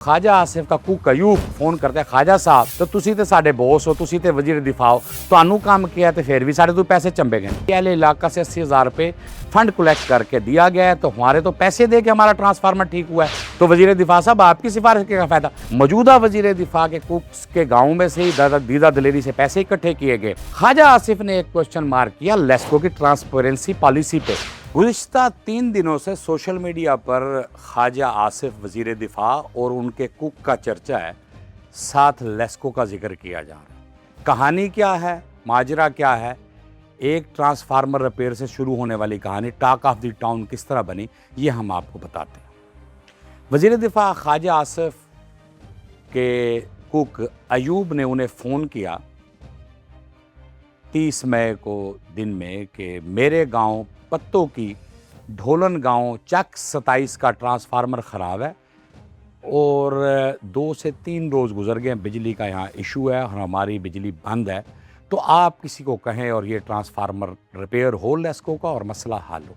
ख्वाजा आसिफ का cook Ayub phone करते ख्वाजा साहब तो तुसी ते साडे बॉस हो, तुसी ते वजीर दिफा हो, तुहानू काम किया तो फिर भी साढ़े तो पैसे चंबे गए। पहले इलाका से 80,000 रुपये फंड कलेक्ट करके दिया गया है, तो हमारे तो पैसे दे के हमारा ट्रांसफार्मर ठीक हुआ है। तो वजीर दिफा साहब आपकी सिफारिश का फ़ायदा। मौजूदा वजीर दिफा के कुक्स के गाँव में से ही दीदा दलेरी से पैसे इकट्ठे किए गए। ख्वाजा आसिफ ने एक क्वेश्चन मार्क किया लेस्को की ट्रांसपेरेंसी पॉलिसी पे। गुज़िश्ता 3 दिनों से सोशल मीडिया पर ख्वाजा आसिफ वज़ीर दिफा और उनके कुक का चर्चा है, साथ लेस्को का जिक्र किया जा रहा है। कहानी क्या है, माजरा क्या है, एक ट्रांसफार्मर रिपेयर से शुरू होने वाली कहानी टॉक ऑफ द टाउन किस तरह बनी, ये हम आपको बताते हैं। वज़ीर दिफा ख्वाजा आसिफ के कुक अयूब ने उन्हें फ़ोन किया 30 मई को दिन में कि मेरे गांव पत्तों की ढोलन गांव चक 27 का ट्रांसफार्मर ख़राब है और 2 से 3 रोज़ गुजर गए, बिजली का यहाँ इशू है और हमारी बिजली बंद है, तो आप किसी को कहें और ये ट्रांसफार्मर रिपेयर हो लेस्को का और मसला हल हो।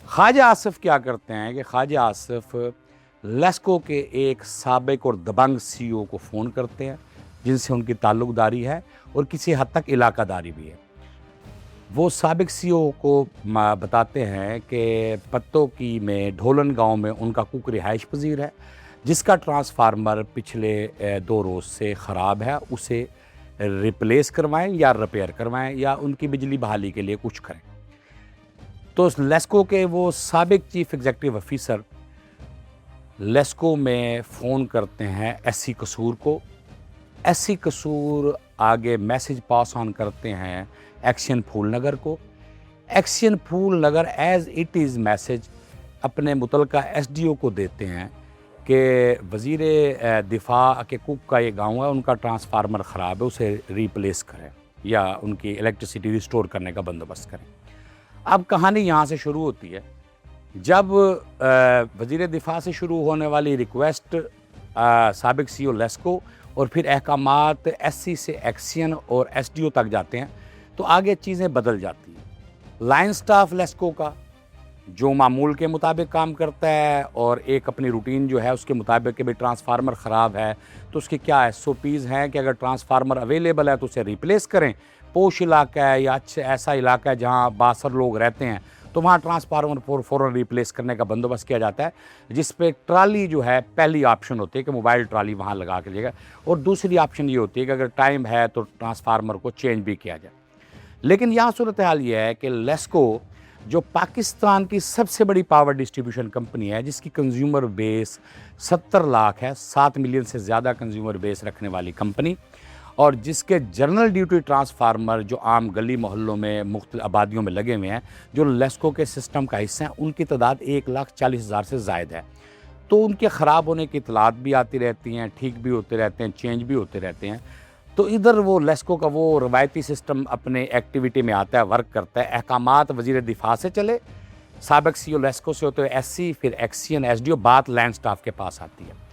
ख्वाजा आसिफ क्या करते हैं कि ख्वाजा आसिफ लेस्को के एक साबिक और दबंग CEO को फ़ोन करते हैं जिनसे उनकी ताल्लुकदारी है और किसी हद तक इलाकादारी भी है। वो साबिक CEO को बताते हैं कि पत्तों की में ढोलन गांव में उनका कुक रिहाइश पजीर है जिसका ट्रांसफार्मर पिछले 2 रोज़ से ख़राब है, उसे रिप्लेस करवाएं या रिपेयर करवाएं या उनकी बिजली बहाली के लिए कुछ करें। तो लेस्को के वो साबिक चीफ एग्जीक्यूटिव ऑफिसर लेस्को में फ़ोन करते हैं SC कसूर को। SC कसूर आगे मैसेज पास ऑन करते हैं एक्शन फूल नगर को। Action Phool Nagar as it is message अपने मुतलका SDO को देते हैं कि वज़ीर दिफा के कुक का ये गांव है, उनका ट्रांसफार्मर ख़राब है, उसे रिप्लेस करें या उनकी इलेक्ट्रिसिटी रिस्टोर करने का बंदोबस्त करें। अब कहानी यहाँ से शुरू होती है जब वज़ीर दिफा से शुरू होने वाली रिक्वेस्ट साबिक CEO लेस्को और फिर अहकामात SC से एक्शन और SDO तक जाते हैं, तो आगे चीज़ें बदल जाती हैं। लाइन स्टाफ लेस्को का जो मामूल के मुताबिक काम करता है और एक अपनी रूटीन जो है उसके मुताबिक कि भाई ट्रांसफार्मर ख़राब है तो उसके क्या SOPs हैं कि अगर ट्रांसफार्मर अवेलेबल है तो उसे रिप्लेस करें। पोश इलाका है या अच्छा ऐसा इलाका है जहाँ बासर लोग रहते हैं तो वहाँ ट्रांसफार्मर फ़ौरन रिप्लेस करने का बंदोबस्त किया जाता है, जिस पे ट्राली जो है पहली ऑप्शन होती है कि मोबाइल ट्राली वहाँ लगा के लेगा और दूसरी ऑप्शन ये होती है कि अगर टाइम है तो ट्रांसफार्मर को चेंज भी किया जाए। लेकिन यहाँ सूरत हाल ये है कि लेस्को जो पाकिस्तान की सबसे बड़ी पावर डिस्ट्रीब्यूशन कंपनी है जिसकी कंज्यूमर बेस 70 लाख है, 7 मिलियन से ज़्यादा कंज्यूमर बेस रखने वाली कंपनी, और जिसके जनरल ड्यूटी ट्रांसफार्मर जो आम गली मोहल्लों में मुख्तलिफ आबादियों में लगे हुए हैं जो लेस्को के सिस्टम का हिस्सा हैं, उनकी तादाद 1,40,000 से ज़ायद है। तो उनके ख़राब होने की इतलात भी आती रहती हैं, ठीक भी होते रहते हैं, चेंज भी होते रहते हैं। तो इधर वो लेस्को का वो रवायती सिस्टम अपने एक्टिविटी में आता है, वर्क करता है। अहकामात वज़ीर दिफा से चले, साबिक CEO लेस्को से होते हुए SC, फिर एक्शन SDO, बात लैंड स्टाफ के पास आती है।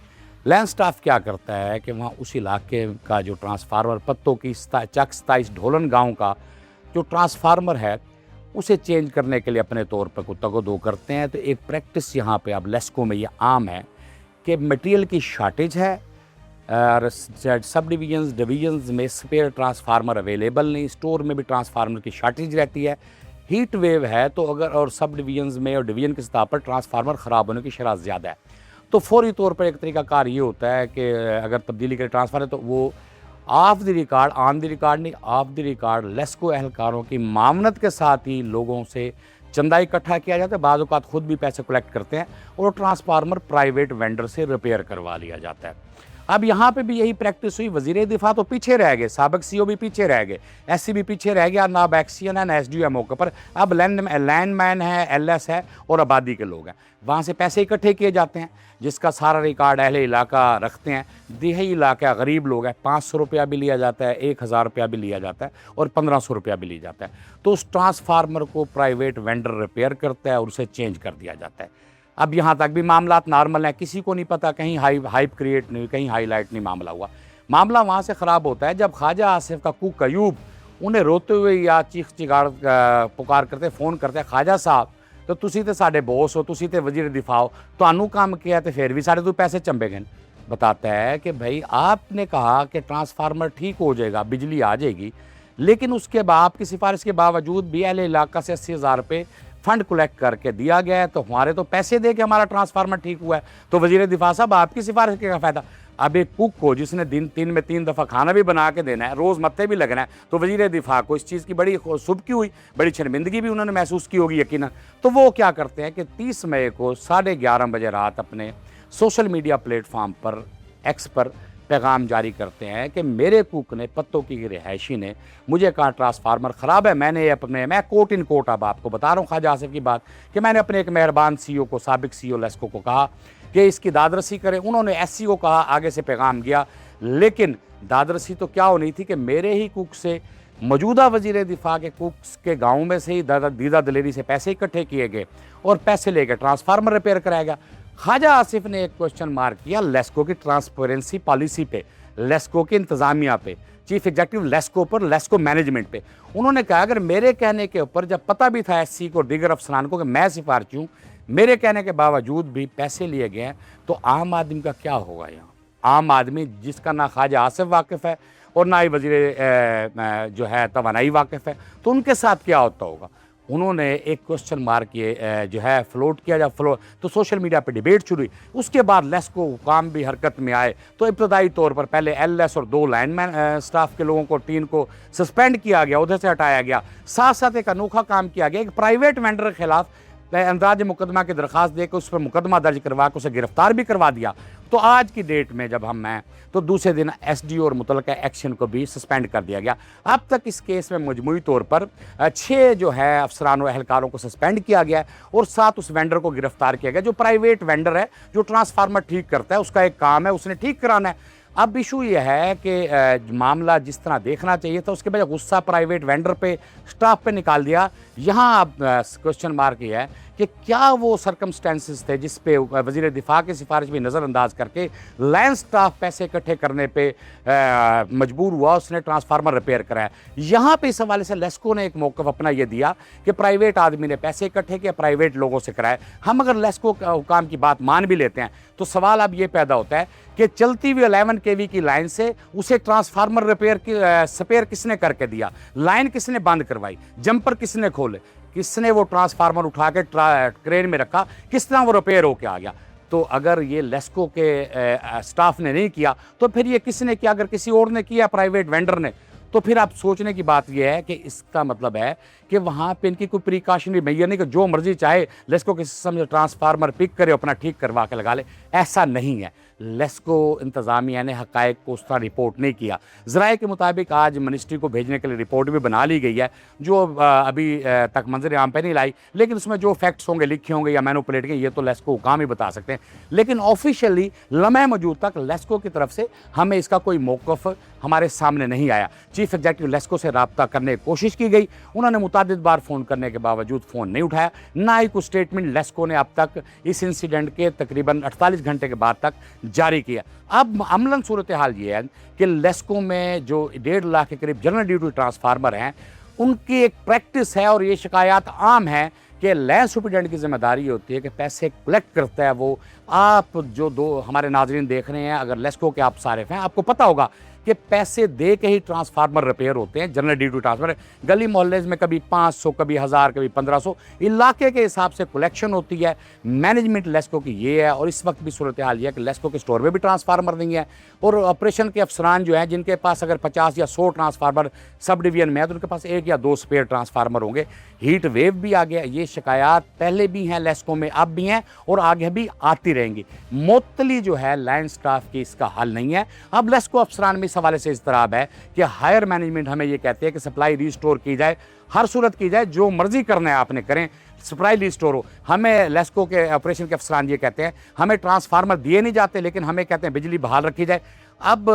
लैंड स्टाफ क्या करता है कि वहाँ उस इलाके का जो ट्रांसफार्मर पत्तों की चक 27 ढोलन गांव का जो ट्रांसफार्मर है उसे चेंज करने के लिए अपने तौर पर कुत्ता करते हैं। तो एक प्रैक्टिस यहाँ पे अब लेस्को में ये आम है कि मटेरियल की शार्टेज है और सब डिवीजन्स में स्पेयर ट्रांसफार्मर अवेलेबल नहीं, स्टोर में भी ट्रांसफार्मर की शार्टेज रहती है, हीट वेव है तो अगर और सब डिवीजन्स में और डिवीजन की सतह पर ट्रांसफार्मर ख़राब होने की शरह ज़्यादा है, तो फौरी तौर पर एक तरीकाकार ये होता है कि अगर तब्दीली के ट्रांसफ़र है तो वो of the record, on the record नहीं, ऑफ द रिकॉर्ड लेस्को अहलकारों की मामनत के साथ ही लोगों से चंदा इकट्ठा किया जाता है, बाज़ औक़ात ख़ुद भी पैसे कलेक्ट करते हैं और ट्रांसफार्मर प्राइवेट वेंडर से रिपेयर करवा लिया जाता है। अब यहाँ पे भी यही प्रैक्टिस हुई। वज़ीर दिफा तो पीछे रह गए, साबिक CEO भी पीछे रह गए, SC भी पीछे रह गया, ना एक्शन है ना SDO है मौके पर। अब लैंडमैन है, LS है और आबादी के लोग हैं, वहाँ से पैसे इकट्ठे किए जाते हैं जिसका सारा रिकॉर्ड अहले इलाका रखते हैं। देही इलाका गरीब लोग हैं, 500 रुपया भी लिया जाता है, 1,000 रुपया भी लिया जाता है और 1,500 रुपया भी लिया जाता है। तो उस ट्रांसफार्मर को प्राइवेट वेंडर रिपेयर करता है और उसे चेंज कर दिया जाता है। अब यहाँ तक भी मामलात नॉर्मल हैं, किसी को नहीं पता, कहीं हाइप क्रिएट नहीं हुई, कहीं हाईलाइट नहीं मामला हुआ। मामला वहाँ से ख़राब होता है जब ख्वाजा आसिफ का कुक अयूब उन्हें रोते हुए या चीख चिगाड़ पुकार करते फ़ोन करते ख्वाजा साहब तो तुसी ते साडे बॉस हो, तुसी ते वजीर दिफा हो, तुहानू काम किया तो फिर भी साढ़े तो पैसे चंबे गए। बताता है कि भाई आपने कहा कि ट्रांसफार्मर ठीक हो जाएगा, बिजली आ जाएगी, लेकिन उसके बाद आपकी सिफारिश के बावजूद भी अहले इलाका से 80,000 रुपये फंड कलेक्ट करके दिया गया है, तो हमारे तो पैसे दे के हमारा ट्रांसफार्मर ठीक हुआ है। तो वजीर दिफा साहब आपकी सिफारिश का फ़ायदा। अब एक कुक को जिसने दिन में 3 दफ़ा खाना भी बना के देना है, रोज़ मत्थे भी लगना है, तो वजीर दिफा को इस चीज़ की बड़ी सुबकी हुई, बड़ी शर्मिंदगी भी उन्होंने महसूस की होगी यकीनन। तो वो क्या करते हैं कि 30 मई को 11:30 बजे रात अपने सोशल मीडिया प्लेटफॉर्म पर, एक्स पर पैगाम जारी करते हैं कि मेरे कुक ने, पत्तों की रिहायशी ने मुझे कहा ट्रांसफार्मर ख़राब है। मैं कोट इन कोट अब आपको बता रहा हूँ ख्वाजा आसिफ की बात, कि मैंने अपने एक मेहरबान सीईओ को, साबिक सीईओ लेस्को को कहा कि इसकी दादरसी करें। उन्होंने एससी को कहा, आगे से पैगाम गया, लेकिन दादरसी तो क्या होनी थी कि मेरे ही कुक से, मौजूदा वजीर दिफा के कुक्स के गाँव में से ही दीदा दलेरी से पैसे इकट्ठे किए गए और पैसे लेकर ट्रांसफार्मर रिपेयर कराया गया। ख्वाजा आसिफ ने एक क्वेश्चन मार्क किया लेस्को की ट्रांसपेरेंसी पॉलिसी पे, लेस्को की इंतज़ामिया पे, चीफ एग्जीक्यूटिव लेस्को पर, लेस्को मैनेजमेंट पे। उन्होंने कहा अगर मेरे कहने के ऊपर, जब पता भी था एससी को और दीगर अफसरान को कि मैं सिफारिशी हूँ, मेरे कहने के बावजूद भी पैसे लिए गए हैं, तो आम आदमी का क्या होगा यहाँ? आम आदमी जिसका ना ख्वाजा आसिफ वाकिफ़ है और ना ही वज़ीर जो है तवानाई वाकिफ़ है, तो उनके साथ क्या होता होगा? उन्होंने एक क्वेश्चन मार्क ये जो है फ्लोट किया, जब तो सोशल मीडिया पे डिबेट शुरू हुई। उसके बाद लेस्को हुकाम भी हरकत में आए, तो इब्तदाई तौर पर पहले एलएस और 2 लाइनमैन स्टाफ के लोगों को, 3 को सस्पेंड किया गया, उधर से हटाया गया। साथ साथ एक अनोखा काम किया गया, एक प्राइवेट वेंडर के खिलाफ अंदाज मुकदमा की दरख्वास्त देकर उस पर मुकदमा दर्ज करवा के उसे गिरफ्तार भी करवा दिया। तो आज की डेट में जब हम हैं, तो दूसरे दिन एसडीओ और मुतलका एक्शन को भी सस्पेंड कर दिया गया। अब तक इस केस में मजमूई तौर पर 6 जो है अफसरान और एहलकारों को सस्पेंड किया गया है और 7 उस वेंडर को गिरफ्तार किया गया, जो प्राइवेट वेंडर है, जो ट्रांसफार्मर ठीक करता है, उसका एक काम है, उसने ठीक कराना है। अब इशू ये है कि मामला जिस तरह देखना चाहिए था, उसके बजाय गुस्सा प्राइवेट वेंडर पे, स्टाफ पे निकाल दिया। यहाँ अब क्वेश्चन मार्क ये है कि क्या वो सर्कमस्टेंसेस थे जिस पे वज़ीर दिफा की सिफारिश भी नज़रअंदाज करके लाइन स्टाफ पैसे इकट्ठे करने पे मजबूर हुआ, उसने ट्रांसफार्मर रिपेयर कराया। यहाँ पे इस हवाले से लेस्को ने एक मौक़िफ़ अपना ये दिया कि प्राइवेट आदमी ने पैसे इकट्ठे किए, प्राइवेट लोगों से कराए। हम अगर लेस्को हुकाम की बात मान भी लेते हैं, तो सवाल अब ये पैदा होता है कि चलती हुई 11 kV की लाइन से उसे ट्रांसफार्मर रिपेयर की स्पेयर किसने करके दिया? लाइन किसने बंद करवाई? जंपर किसने खोले? किसने वो ट्रांसफार्मर उठा के क्रेन में रखा? किस तरह वो रिपेयर होके आ गया? तो अगर ये लेस्को के स्टाफ ने नहीं किया, तो फिर ये किसने किया? अगर किसी और ने किया, प्राइवेट वेंडर ने, तो फिर आप सोचने की बात यह है कि इसका मतलब है कि वहाँ पे इनकी कोई प्रिकॉशनरी मैयर नहीं कि जो मर्जी चाहे लेस्को के सिस्टम से ट्रांसफार्मर पिक करे, अपना ठीक करवा के लगा ले। ऐसा नहीं है। लेस्को इंतज़ामिया ने हक़ाइक़ को उस तरह रिपोर्ट नहीं किया। ज़राए के मुताबिक आज मिनिस्ट्री को भेजने के लिए रिपोर्ट भी बना ली गई है, जो अभी तक मंजर आम पे नहीं लाई, लेकिन उसमें जो फैक्ट्स होंगे, लिखे होंगे या मैनिपुलेट के, ये तो लेस्को हुकाम ही बता सकते हैं। लेकिन ऑफिशियली लम्हे मौजूद तक लेस्को की तरफ से हमें इसका कोई मौक़िफ़ हमारे सामने नहीं आया। चीफ एग्जीक्यूटिव लेस्को से रब्ता करने की कोशिश की गई, उन्होंने मुतादिद बार फ़ोन करने के बावजूद फ़ोन नहीं उठाया। ना ही कुछ स्टेटमेंट लेस्को ने अब तक इस इंसिडेंट के तकरीबन 48 घंटे के बाद तक जारी किया। अब अमलन सूरत हाल ये है कि लेस्को में जो 1.5 लाख के करीब जनरल ड्यूटी ट्रांसफार्मर हैं, उनकी एक प्रैक्टिस है और ये शिकायत आम है कि लैंड सुपरिटेंडेंट की जिम्मेदारी होती है कि पैसे कलेक्ट करता है वो। आप जो हमारे नाजरीन देख रहे हैं, अगर लेस्को के आप सारिफ हैं, आपको पता होगा कि पैसे दे के ही ट्रांसफार्मर रिपेयर होते हैं, जनरल ड्यूटी ट्रांसफार्मर। गली मोहल्ले में कभी 500, कभी 1000, कभी 1500 इलाके के हिसाब से कलेक्शन होती है। मैनेजमेंट लेस्को की ये है, और इस वक्त भी सूरत हाल ये है कि लेस्को के स्टोर में भी ट्रांसफार्मर नहीं है, और ऑपरेशन के अफसरान जो हैं, जिनके पास अगर 50 या 100 ट्रांसफार्मर सब डिवीजन में है, तो उनके पास 1 या 2 स्पेयर ट्रांसफार्मर होंगे। हीट वेव भी आ गया। ये शिकायत पहले भी हैं लेस्को में, अब भी हैं और आगे भी आती रहेंगी। मोतली जो है लाइन स्टाफ की, इसका हल नहीं है। अब लेस्को अफसरान में इस हवाले से इस्तराब है कि हायर मैनेजमेंट हमें ये कहते हैं कि सप्लाई रिस्टोर की जाए, हर सूरत की जाए, जो मर्जी करना है आपने करें, सप्लाई रिस्टोर हो। हमें लेस्को के ऑपरेशन के अफसरान ये कहते हैं हमें ट्रांसफार्मर दिए नहीं जाते, लेकिन हमें कहते हैं बिजली बहाल रखी जाए। अब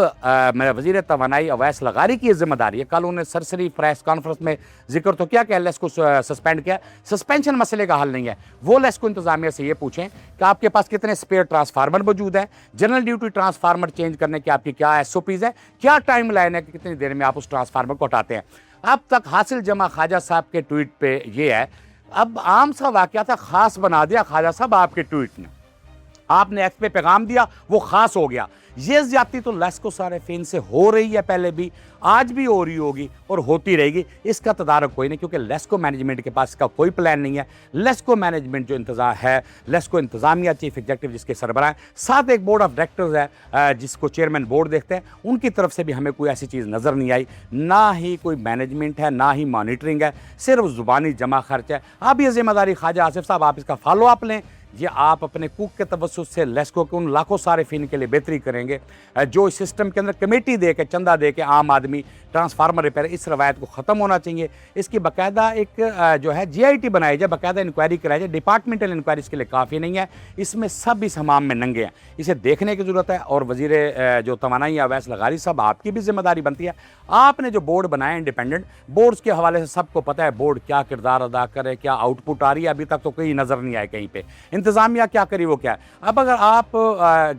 मेरा वज़ीर तवानाई अवैस लगारी की जिम्मेदारी है। कल उन्होंने सरसरी प्रेस कॉन्फ्रेंस में जिक्र तो क्या कि लेस्को सस्पेंड किया, सस्पेंशन मसले का हल नहीं है। वो लेस्को इंतजामिया से ये पूछें कि आपके पास कितने स्पेयर ट्रांसफार्मर मौजूद है, जनरल ड्यूटी ट्रांसफार्मर चेंज करने की आपकी क्या SOPs है, क्या टाइम लाइन है कि कितनी देर में आप उस ट्रांसफार्मर को हटाते हैं। अब तक हासिल जमा ख्वाजा साहब के ट्वीट पे ये है। अब आम सा वाक़या था, ख़ास बना दिया ख्वाजा साहब आपके ट्वीट ने। आपने एक्स पे पैगाम दिया, वो खास हो गया। ये ज्यादती तो लेस्को सारिफिन से हो रही है, पहले भी, आज भी हो रही होगी और होती रहेगी। इसका तदारक कोई नहीं, क्योंकि लेस्को मैनेजमेंट के पास इसका कोई प्लान नहीं है। लेस्को मैनेजमेंट जो इंतज़ाम है, लेस्को इंतज़ामिया चीफ एग्जीक्यूटिव जिसके सरबराह हैं, साथ एक बोर्ड ऑफ डायरेक्टर्स है जिसको चेयरमैन बोर्ड देखते हैं, उनकी तरफ से भी हमें कोई ऐसी चीज़ नज़र नहीं आई। ना ही कोई मैनेजमेंट है, ना ही मॉनिटरिंग है, सिर्फ ज़ुबानी जमा खर्च है। अब ये जिम्मेदारी ख्वाजा आसिफ साहब, आप इसका फॉलो अप लें। ये आप अपने कुक के तवज्जुह से लेस्को के उन लाखों सारिफिन के लिए बेहतरी करेंगे जो इस सिस्टम के अंदर कमेटी दे के, चंदा दे के आम आदमी ट्रांसफार्मर रिपेयर, इस रवायत को ख़त्म होना चाहिए। इसकी बाकायदा एक जो है GIT बनाई जाए, बाकायदा इंक्वायरी कराई जाए। डिपार्टमेंटल इंक्वायरी इसके लिए काफ़ी नहीं है, इसमें सब इस हमाम में नंगे हैं, इसे देखने की ज़रूरत है। और वज़ीर जो तवानाई अवैस लगारी साहब, आपकी भी जिम्मेदारी बनती है। आपने जो बोर्ड बनाया इंडिपेंडेंट, बोर्ड्स के हवाले से सबको पता है बोर्ड क्या किरदार अदा करे, क्या आउटपुट आ रही है, अभी तक तो कहीं नज़र नहीं आए कहीं पे। इंतज़ामिया क्या करी वो क्या है। अब अगर आप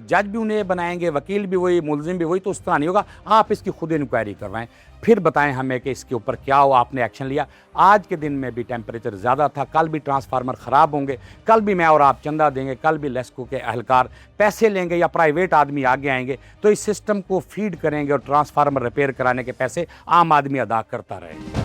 जज भी उन्हें बनाएंगे, वकील भी वही, मुलजिम भी वही, तो उस तरह नहीं होगा। आप इसकी खुद इंक्वायरी करवाएं, फिर बताएं हमें कि इसके ऊपर क्या हो, आपने एक्शन लिया। आज के दिन में भी टेम्परेचर ज़्यादा था, कल भी ट्रांसफार्मर ख़राब होंगे, कल भी मैं और आप चंदा देंगे, कल भी लेस्को के अहलकार पैसे लेंगे या प्राइवेट आदमी आगे आएंगे, तो इस सिस्टम को फीड करेंगे और ट्रांसफार्मर रिपेयर कराने के पैसे आम आदमी अदा करता रहेगा।